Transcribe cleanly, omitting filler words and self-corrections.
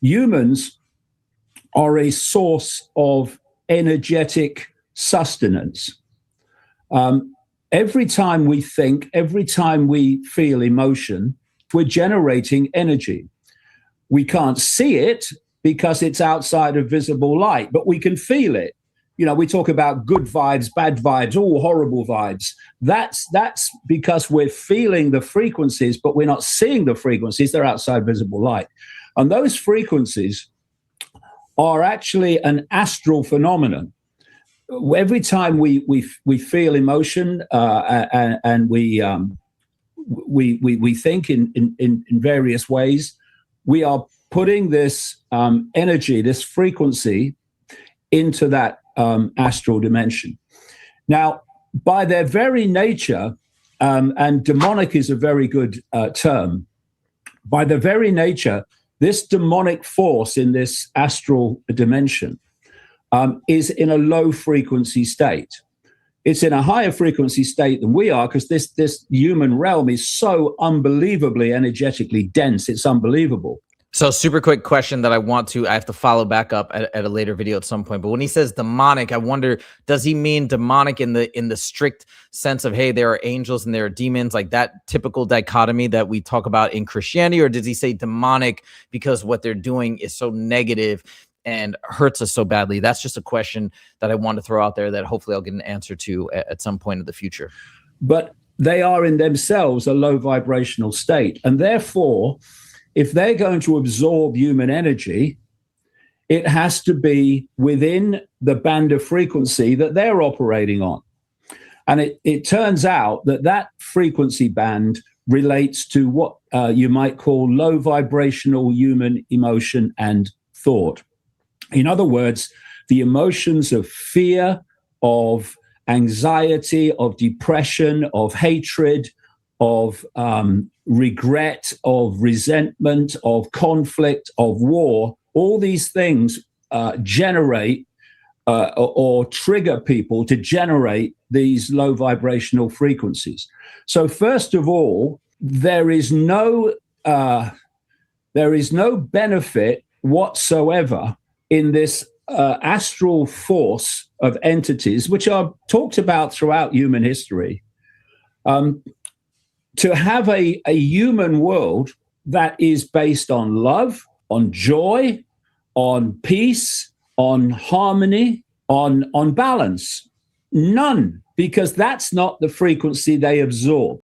humans are a source of energetic sustenance. Every time we think, every time we feel emotion, we're generating energy. We can't see it because it's outside of visible light, but we can feel it. You know, we talk about good vibes, bad vibes, all horrible vibes. That's because we're feeling the frequencies, but we're not seeing the frequencies. They're outside visible light. And those frequencies are actually an astral phenomenon. Every time we feel emotion and we think in various ways, we are putting this energy, this frequency, into that astral dimension. Now, by their very nature, and demonic is a very good term. By their very nature, this demonic force in this astral dimension is in a low frequency state. It's in a higher frequency state than we are, because this human realm is so unbelievably energetically dense. It's unbelievable. So super quick question that I have to follow back up at a later video at some point. But when he says demonic, I wonder, does he mean demonic in the strict sense of, hey, there are angels and there are demons, like that typical dichotomy that we talk about in Christianity? Or does he say demonic because what they're doing is so negative and hurts us so badly? That's just a question that I want to throw out there that hopefully I'll get an answer to at some point in the future. But they are in themselves a low vibrational state. And therefore, if they're going to absorb human energy, it has to be within the band of frequency that they're operating on. And it turns out that frequency band relates to what you might call low vibrational human emotion and thought. In other words, the emotions of fear, of anxiety, of depression, of hatred, of regret, of resentment, of conflict, of war, all these things generate or trigger people to generate these low vibrational frequencies. So first of all, there is no benefit whatsoever in this astral force of entities, which are talked about throughout human history, to have a human world that is based on love, on joy, on peace, on harmony, on balance. None, because that's not the frequency they absorb.